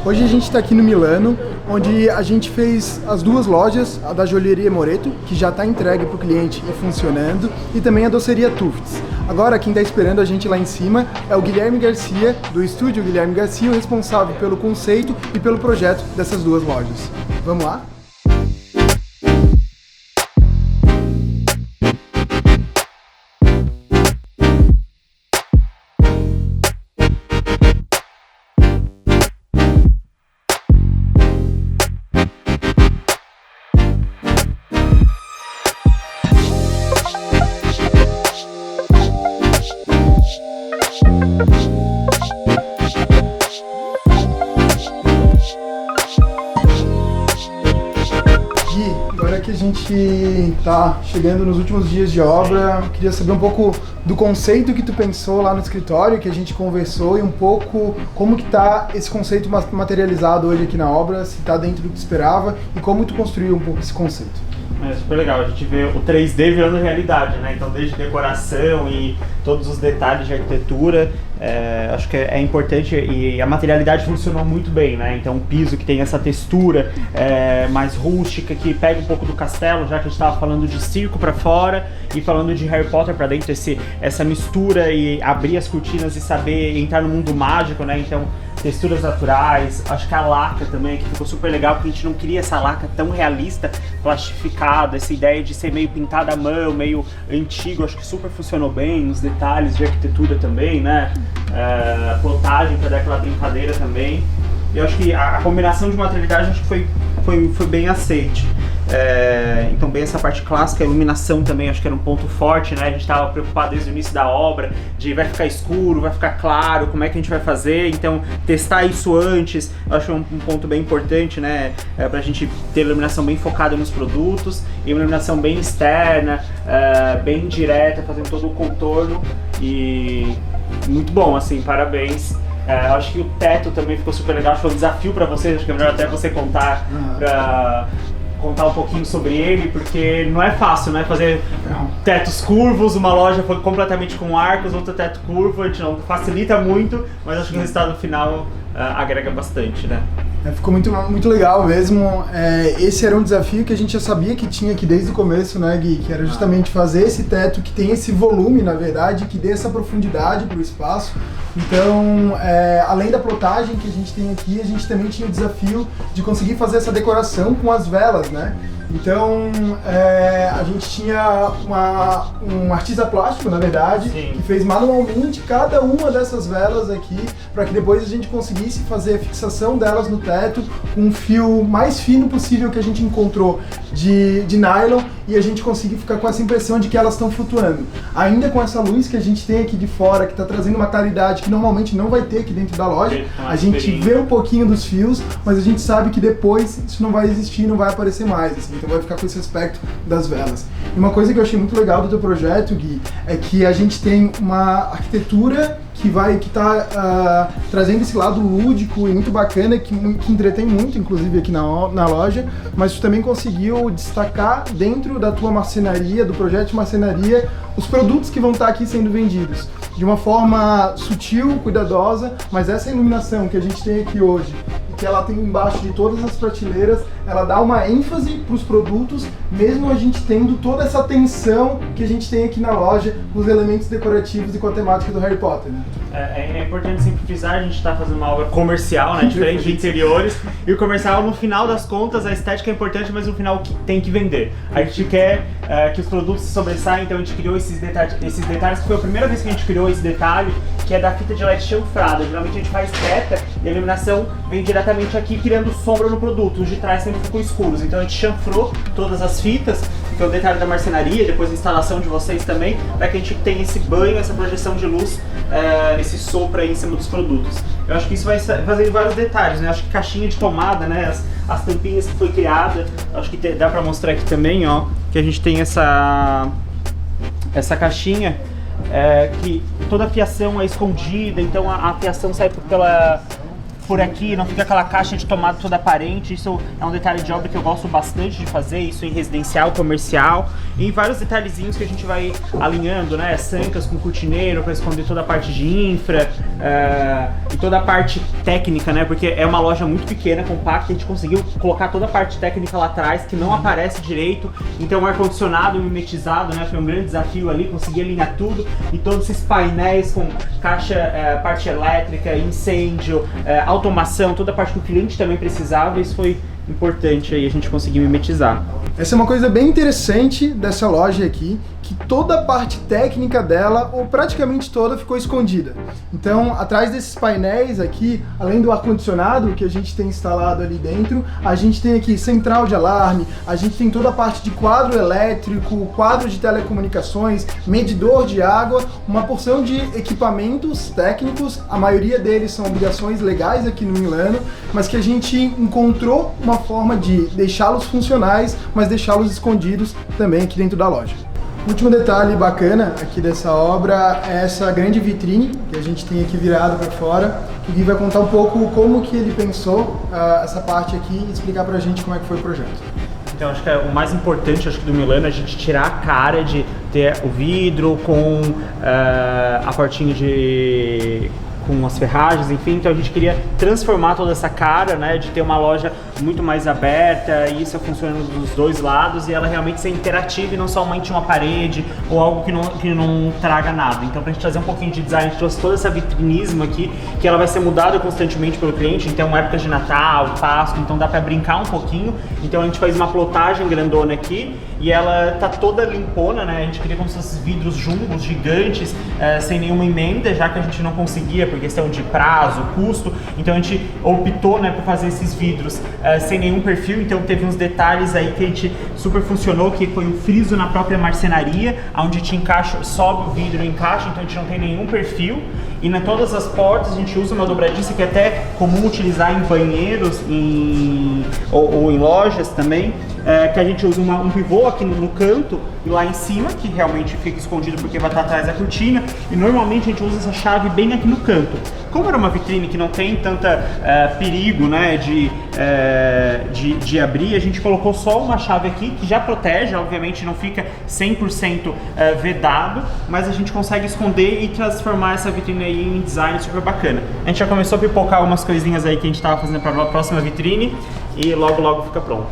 Hoje a gente está aqui no Milano, onde a gente fez as duas lojas, a da Joalheria Moreto, que já está entregue para o cliente e funcionando, e também a doceria Tufts. Agora quem está esperando a gente lá em cima é o Guilherme Garcia, do estúdio Guilherme Garcia, o responsável pelo conceito e pelo projeto dessas duas lojas. Vamos lá? Agora que a gente está chegando nos últimos dias de obra, eu queria saber um pouco do conceito que tu pensou lá no escritório, que a gente conversou, e um pouco como que está esse conceito materializado hoje aqui na obra, se está dentro do que tu esperava, e como tu construiu um pouco esse conceito. É super legal, a gente vê o 3D virando realidade, né? Então desde decoração e todos os detalhes de arquitetura, acho que é importante, e a materialidade funcionou muito bem, né? Então um piso que tem essa textura mais rústica, que pega um pouco do castelo, já que a gente estava falando de circo para fora e falando de Harry Potter para dentro, essa mistura, e abrir as cortinas e saber entrar no mundo mágico, né? Então texturas naturais, acho que a laca também, que ficou super legal, porque a gente não queria essa laca tão realista, plastificada, essa ideia de ser meio pintada à mão, meio antigo, acho que super funcionou bem, os detalhes de arquitetura também, né? A plotagem para dar aquela brincadeira também. E eu acho que a combinação de materialidade acho que foi bem aceite. Então bem essa parte clássica, a iluminação também acho que era um ponto forte, né? A gente estava preocupado desde o início da obra, de vai ficar escuro, vai ficar claro, como é que a gente vai fazer, então testar isso antes, eu acho um ponto bem importante, né? Pra gente ter iluminação bem focada nos produtos, e uma iluminação bem externa, bem direta, fazendo todo o contorno, e muito bom, assim, parabéns. Acho que o teto também ficou super legal, acho que foi um desafio para vocês, acho que é melhor até você contar, para contar um pouquinho sobre ele, porque não é fácil, né? Fazer tetos curvos, uma loja foi completamente com arcos, outro teto curvo, a gente não facilita muito, mas acho que o resultado final agrega bastante, né? Ficou muito legal mesmo. Esse era um desafio que a gente já sabia que tinha aqui desde o começo, né, Gui? Que era justamente fazer esse teto que tem esse volume, na verdade, que dê essa profundidade para o espaço. Então, além da plotagem que a gente tem aqui, a gente também tinha o desafio de conseguir fazer essa decoração com as velas, né? Então, a gente tinha um artista plástico, na verdade, Sim, que fez manualmente cada uma dessas velas aqui, para que depois a gente conseguisse fazer a fixação delas no teto com um fio mais fino possível que a gente encontrou de nylon, e a gente conseguir ficar com essa impressão de que elas estão flutuando. Ainda com essa luz que a gente tem aqui de fora, que está trazendo uma claridade que normalmente não vai ter aqui dentro da loja, a gente vê um pouquinho dos fios, mas a gente sabe que depois isso não vai existir, não vai aparecer mais, assim, então vai ficar com esse aspecto das velas. E uma coisa que eu achei muito legal do teu projeto, Gui, é que a gente tem uma arquitetura que está trazendo esse lado lúdico e muito bacana, que entretém muito, inclusive, aqui na loja, mas tu também conseguiu destacar dentro da tua marcenaria, do projeto de marcenaria, os produtos que vão estar aqui sendo vendidos. De uma forma sutil, cuidadosa, mas essa iluminação que a gente tem aqui hoje, que ela tem embaixo de todas as prateleiras, ela dá uma ênfase para os produtos, mesmo a gente tendo toda essa atenção que a gente tem aqui na loja, com os elementos decorativos e com a temática do Harry Potter, né? É importante sempre frisar, a gente está fazendo uma obra comercial, né, diferente de interiores, e o comercial, no final das contas, a estética é importante, mas no final tem que vender. A gente quer que os produtos se sobressaiam, então a gente criou esses detalhes, que foi a primeira vez que a gente criou esse detalhe, que é da fita de LED chanfrada. Geralmente a gente faz reta e a iluminação vem diretamente aqui, criando sombra no produto. Os de trás sempre ficam escuros, então a gente chanfrou todas as fitas, que é o detalhe da marcenaria, depois a instalação de vocês também, para que a gente tenha esse banho, essa projeção de luz, esse sopro aí em cima dos produtos. Eu acho que isso vai fazer vários detalhes, né? Acho que caixinha de tomada, né? As tampinhas que foi criada, acho que dá para mostrar aqui também, ó, que a gente tem essa caixinha, que toda a fiação é escondida, então a fiação sai por aqui, não fica aquela caixa de tomada toda aparente. Isso é um detalhe de obra que eu gosto bastante de fazer, isso em residencial, comercial, e vários detalhezinhos que a gente vai alinhando, né? Sancas com cortineiro para esconder toda a parte de infra e toda a parte técnica, né? Porque é uma loja muito pequena, compacta, a gente conseguiu colocar toda a parte técnica lá atrás que não aparece direito. Então, o ar-condicionado mimetizado, né? Foi um grande desafio ali, conseguir alinhar tudo e todos esses painéis com caixa, parte elétrica, incêndio, automação, toda a parte que o cliente também precisava. Isso foi importante aí a gente conseguir mimetizar. Essa é uma coisa bem interessante dessa loja aqui, que toda a parte técnica dela, ou praticamente toda, ficou escondida. Então, atrás desses painéis aqui, além do ar-condicionado que a gente tem instalado ali dentro, a gente tem aqui central de alarme, a gente tem toda a parte de quadro elétrico, quadro de telecomunicações, medidor de água, uma porção de equipamentos técnicos, a maioria deles são obrigações legais aqui no Milano, mas que a gente encontrou uma forma de deixá-los funcionais, mas deixá-los escondidos também aqui dentro da loja. O último detalhe bacana aqui dessa obra é essa grande vitrine que a gente tem aqui virado para fora, que o Gui vai contar um pouco como que ele pensou essa parte aqui e explicar pra gente como é que foi o projeto. Então, acho que o mais importante do Milano é a gente tirar a cara de ter o vidro com a portinha com as ferragens, enfim. Então a gente queria transformar toda essa cara, né, de ter uma loja muito mais aberta, e isso funcionando dos dois lados, e ela realmente ser interativa e não somente uma parede ou algo que não traga nada. Então, pra gente trazer um pouquinho de design, a gente trouxe toda essa vitrinismo aqui, que ela vai ser mudada constantemente pelo cliente. Então, época de Natal, Páscoa, então dá pra brincar um pouquinho. Então a gente faz uma plotagem grandona aqui, e ela tá toda limpona, né, a gente queria como se esses vidros jumbos, gigantes, sem nenhuma emenda, já que a gente não conseguia, por questão de prazo, custo. Então a gente optou, né, por fazer esses vidros sem nenhum perfil. Então teve uns detalhes aí que a gente super funcionou, que foi um friso na própria marcenaria, onde te encaixa, sobe o vidro e encaixa, então a gente não tem nenhum perfil. E em todas as portas a gente usa uma dobradiça, que é até comum utilizar em banheiros ou em lojas também, que a gente usa um pivô aqui no canto e lá em cima, que realmente fica escondido porque vai estar atrás da cortina, e normalmente a gente usa essa chave bem aqui no canto. Como era uma vitrine que não tem tanta perigo, né, de abrir, a gente colocou só uma chave aqui, que já protege, obviamente não fica 100% vedado, mas a gente consegue esconder e transformar essa vitrine aí em design super bacana. A gente já começou a pipocar algumas coisinhas aí que a gente estava fazendo para a próxima vitrine, e logo logo fica pronto.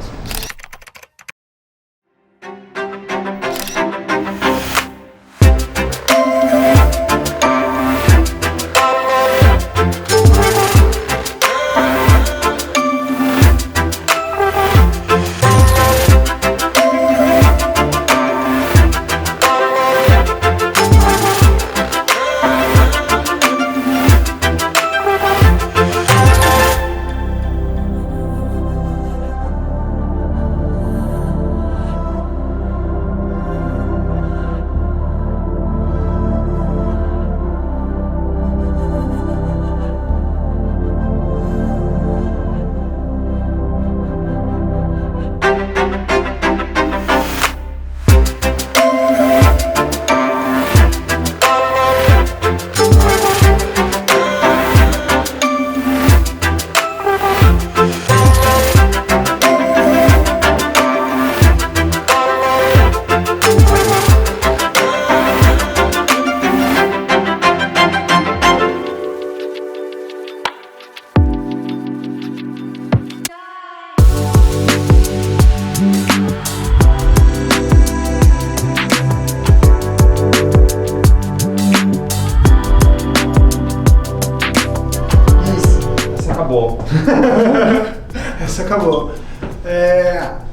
Essa acabou.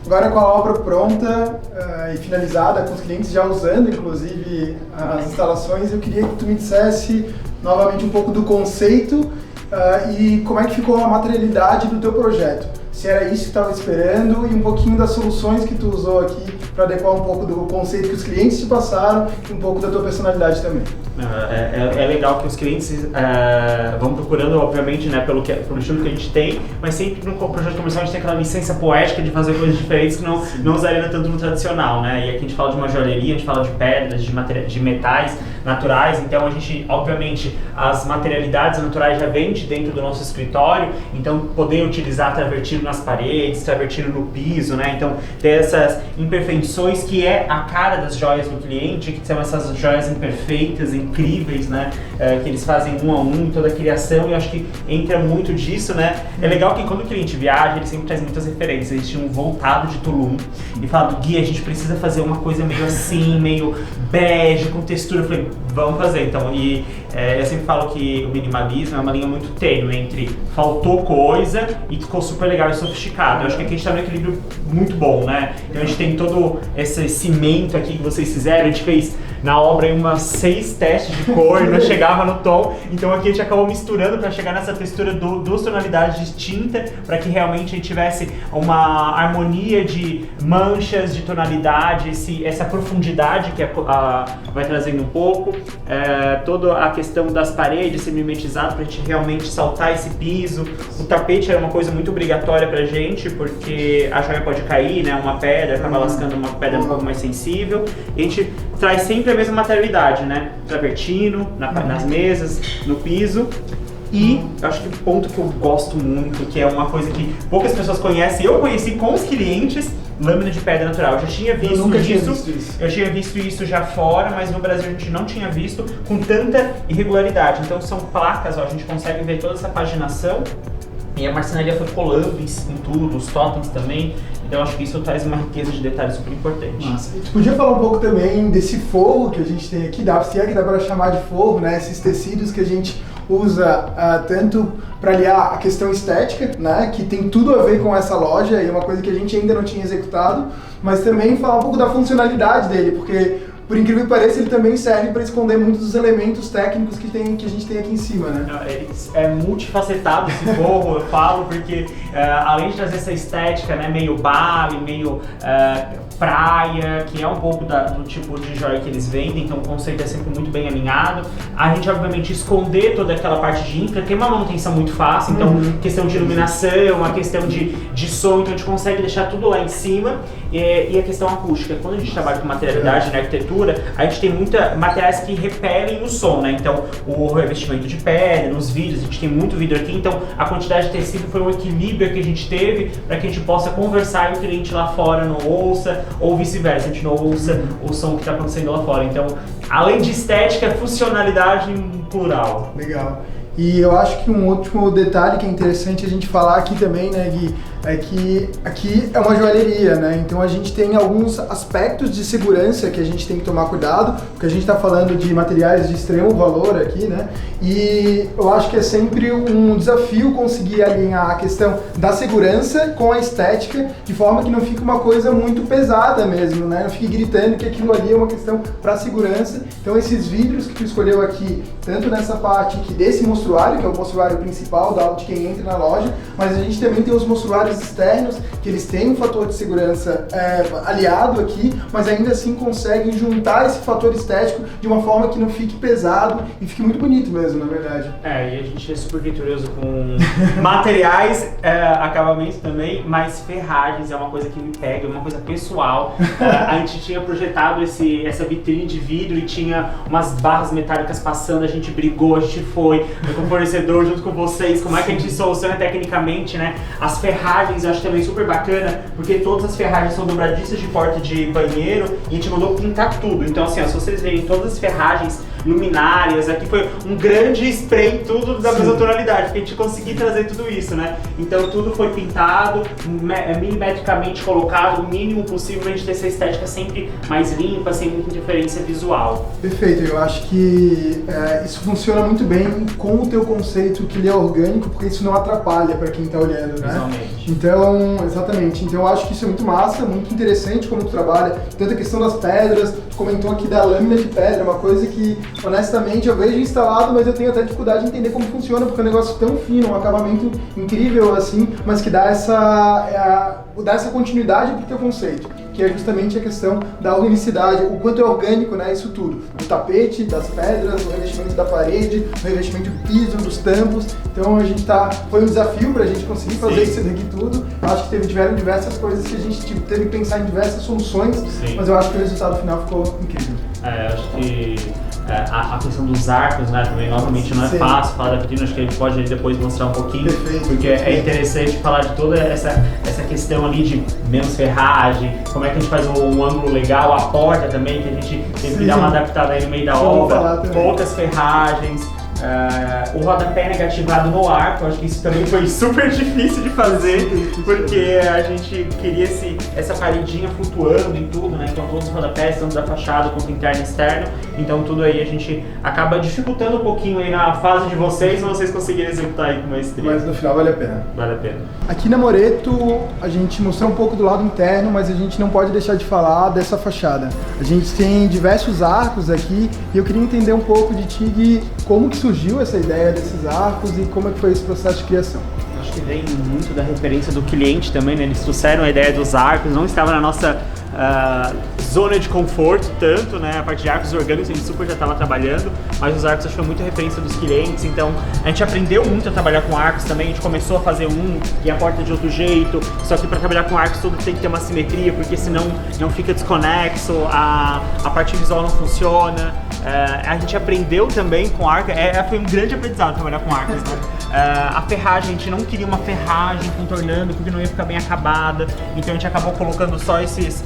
Agora com a obra pronta e finalizada, com os clientes já usando inclusive as instalações, eu queria que tu me dissesse novamente um pouco do conceito e como é que ficou a materialidade do teu projeto. se era isso que estava esperando e um pouquinho das soluções que tu usou aqui para adequar um pouco do conceito que os clientes te passaram e um pouco da tua personalidade também. É legal que os clientes vão procurando, obviamente, né, pelo estilo que a gente tem, mas sempre no projeto comercial a gente tem aquela licença poética de fazer coisas diferentes que não usaria tanto no tradicional, né? E aqui a gente fala de uma joalheria, a gente fala de pedras, de metais naturais, então a gente, obviamente, as materialidades naturais já vêm de dentro do nosso escritório, então poder utilizar travertino nas paredes, travertino no piso, né? Então ter essas imperfeições que é a cara das joias do cliente, que são essas joias imperfeitas, incríveis, né? Que eles fazem um a um, toda a criação, e eu acho que entra muito disso, né? É legal que quando o cliente viaja, ele sempre traz muitas referências. Eles tinham voltado de Tulum e falado, Gui, a gente precisa fazer uma coisa meio assim, meio bege, com textura. Eu falei, vamos fazer. Então, eu sempre falo que o minimalismo é uma linha muito tênue entre faltou coisa e ficou super legal e sofisticado. Eu acho que aqui a gente tá num equilíbrio muito bom, né? Então a gente tem todo esse cimento aqui que vocês fizeram, a gente fez na obra em umas 6 testes de cor, não chegava no tom, então aqui a gente acabou misturando para chegar nessa textura duas tonalidades distintas, para que realmente a gente tivesse uma harmonia de manchas, de tonalidade, essa profundidade que vai trazendo um pouco, toda a questão das paredes ser mimetizado para a gente realmente saltar esse piso. O tapete era uma coisa muito obrigatória pra gente, porque a joia pode cair, né, uma pedra, acaba lascando uma pedra um pouco mais sensível, e a gente traz sempre a mesma materialidade, né, travertino, nas mesas, no piso. E acho que o ponto que eu gosto muito, que é uma coisa que poucas pessoas conhecem, eu conheci com os clientes, lâmina de pedra natural. Eu já tinha visto isso. Eu tinha visto isso já fora, mas no Brasil a gente não tinha visto com tanta irregularidade. Então são placas, ó, a gente consegue ver toda essa paginação. E a marcenaria foi colando em tudo, os totens também. Então acho que isso traz uma riqueza de detalhes super importante. Nossa, tu podia falar um pouco também desse forro que a gente tem aqui, se é que dá para chamar de forro, né? Esses tecidos que a gente usa tanto para aliar a questão estética, né? Que tem tudo a ver com essa loja e é uma coisa que a gente ainda não tinha executado, mas também falar um pouco da funcionalidade dele, porque por incrível que pareça, ele também serve para esconder muitos dos elementos técnicos que a gente tem aqui em cima, né? É multifacetado esse forro, eu falo, porque além de trazer essa estética, né, meio Bali, meio praia, que é um pouco do tipo de joia que eles vendem, então o conceito é sempre muito bem alinhado. A gente, obviamente, esconder toda aquela parte de infra, tem uma manutenção muito fácil, então questão de iluminação, a questão de som, então a gente consegue deixar tudo lá em cima. E a questão acústica, quando a gente trabalha com materialidade na arquitetura, a gente tem muitos materiais que repelem o som, né? Então o revestimento de pedra, os vidros, a gente tem muito vidro aqui, então a quantidade de tecido foi um equilíbrio que a gente teve para que a gente possa conversar e o cliente lá fora não ouça, ou vice-versa, a gente não ouça o som que está acontecendo lá fora. Então, além de estética, funcionalidade em plural. Legal. E eu acho que um último detalhe que é interessante a gente falar aqui também, né, Gui, é que aqui é uma joalheria, né? Então a gente tem alguns aspectos de segurança que a gente tem que tomar cuidado, porque a gente está falando de materiais de extremo valor aqui, né? E eu acho que é sempre um desafio conseguir alinhar a questão da segurança com a estética, de forma que não fique uma coisa muito pesada mesmo, né? Não fique gritando que aquilo ali é uma questão para segurança. Então esses vidros que tu escolheu aqui, tanto nessa parte aqui desse mostruário, que é o mostruário principal de quem entra na loja, mas a gente também tem os mostruários externos, que eles têm um fator de segurança aliado aqui, mas ainda assim conseguem juntar esse fator estético de uma forma que não fique pesado e fique muito bonito mesmo, na verdade. E a gente é super vitorioso com materiais, acabamentos também, mas ferragens é uma coisa que me pega, é uma coisa pessoal. A gente tinha projetado essa vitrine de vidro e tinha umas barras metálicas passando, a gente brigou, a gente foi com o fornecedor junto com vocês, como é que a gente soluciona tecnicamente, né? As ferragens eu acho também super bacana, porque todas as ferragens são dobradiças de porta de banheiro e a gente mandou pintar tudo. Então assim, ó, se vocês verem todas as ferragens luminárias, aqui foi um grande spray, tudo da mesma tonalidade, porque a gente conseguiu trazer tudo isso, né? Então tudo foi pintado, milimetricamente colocado, o mínimo possível pra gente ter essa estética sempre mais limpa, sem muita interferência visual. Perfeito, eu acho que isso funciona muito bem com o teu conceito que ele é orgânico, porque isso não atrapalha para quem está olhando, né? Visualmente. Então, exatamente. Então eu acho que isso é muito massa, muito interessante como tu trabalha. Tanto a questão das pedras, tu comentou aqui da lâmina de pedra, uma coisa que, honestamente, eu vejo instalado, mas eu tenho até dificuldade de entender como funciona, porque é um negócio tão fino, um acabamento incrível assim, mas que dá essa continuidade pro teu conceito, que é justamente a questão da organicidade, o quanto é orgânico, né, isso tudo. Do tapete, das pedras, do revestimento da parede, do revestimento do piso, dos tampos. Então a gente foi um desafio pra gente conseguir fazer isso daqui tudo. Eu acho que tiveram diversas coisas que a gente teve que pensar em diversas soluções, mas eu acho que o resultado final ficou incrível. Eu acho que a questão dos arcos, né, também novamente não é fácil falar da vitrine, acho que a gente pode depois mostrar um pouquinho, porque é interessante falar de toda essa questão ali de menos ferragem, como é que a gente faz um ângulo legal, a porta também, que a gente teve que dar uma adaptada aí no meio da obra, poucas ferragens. O rodapé negativado no arco, acho que isso também foi super difícil de fazer, porque a gente queria essa paredinha flutuando e tudo, né? Então todos os rodapés, tanto da fachada quanto interno e externo, então tudo aí a gente acaba dificultando um pouquinho aí na fase de vocês, mas vocês conseguirem executar aí com maestria. Mas no final vale a pena. Vale a pena. Aqui na Moreto a gente mostrou um pouco do lado interno, mas a gente não pode deixar de falar dessa fachada. A gente tem diversos arcos aqui e eu queria entender um pouco de ti de como que surgiu essa ideia desses arcos e como é que foi esse processo de criação. Acho que vem muito da referência do cliente também, né? Eles trouxeram a ideia dos arcos, não estava na nossa zona de conforto tanto, né? A parte de arcos orgânicos a gente super já estava trabalhando, mas os arcos acho que foi muita referência dos clientes, então a gente aprendeu muito a trabalhar com arcos também, a gente começou a fazer e a porta de outro jeito, só que para trabalhar com arcos tudo tem que ter uma simetria, porque senão não fica desconexo, a parte visual não funciona. A gente aprendeu também com arco, foi um grande aprendizado trabalhar com arcos, né? A ferragem, a gente não queria uma ferragem contornando porque não ia ficar bem acabada, então a gente acabou colocando só esses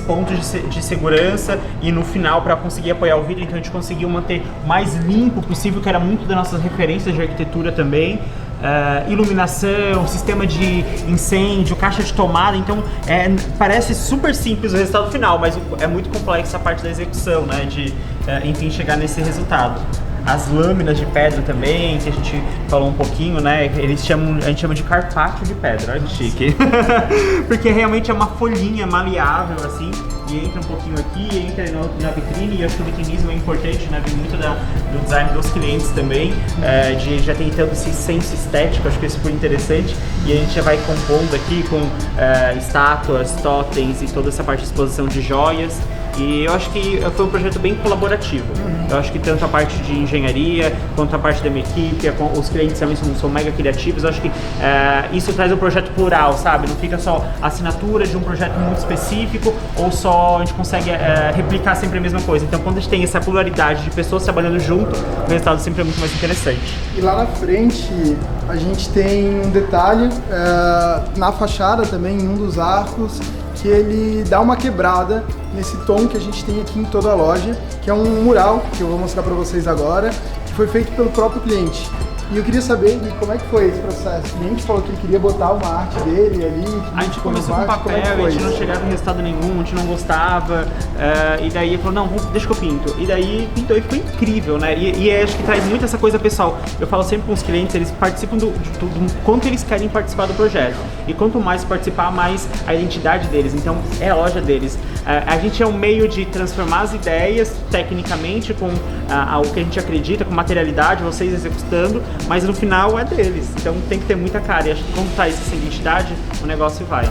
pontos de segurança e no final para conseguir apoiar o vidro, então a gente conseguiu manter o mais limpo possível, que era muito das nossas referências de arquitetura também. Iluminação, sistema de incêndio, caixa de tomada, então parece super simples o resultado final, mas é muito complexa a parte da execução, né, de enfim chegar nesse resultado. As lâminas de pedra também, que a gente falou um pouquinho, né? A gente chama de carpaccio de pedra, olha que chique. Porque realmente é uma folhinha maleável, assim, e entra um pouquinho aqui, entra na vitrine, e acho que o vitrinismo é importante, né? Vem muito do design dos clientes também, de já tentando esse senso estético, acho que isso foi interessante, e a gente já vai compondo aqui com estátuas, totens e toda essa parte de exposição de joias. E eu acho que foi um projeto bem colaborativo. Eu acho que tanto a parte de engenharia, quanto a parte da minha equipe, os clientes também são mega criativos. Eu acho que isso traz um projeto plural, sabe? Não fica só a assinatura de um projeto muito específico, ou só a gente consegue replicar sempre a mesma coisa. Então quando a gente tem essa pluralidade de pessoas trabalhando junto, o resultado sempre é muito mais interessante. E lá na frente a gente tem um detalhe na fachada também, em um dos arcos, que ele dá uma quebrada nesse tom que a gente tem aqui em toda a loja, que é um mural, que eu vou mostrar para vocês agora, que foi feito pelo próprio cliente. E eu queria saber como é que foi esse processo. O cliente falou que ele queria botar uma arte dele ali. A gente começou com papel, a gente não chegava em resultado nenhum, a gente não gostava. E daí ele falou, não, deixa que eu pinto. E daí pintou e foi incrível, né? E acho que traz muito essa coisa pessoal. Eu falo sempre com os clientes, eles participam do quanto eles querem participar do projeto. E quanto mais participar, mais a identidade deles. Então, é a loja deles. A gente é um meio de transformar as ideias tecnicamente com o que a gente acredita, com materialidade, vocês executando, mas no final é deles. Então tem que ter muita cara. E acho que quando traz essa identidade, o negócio vai.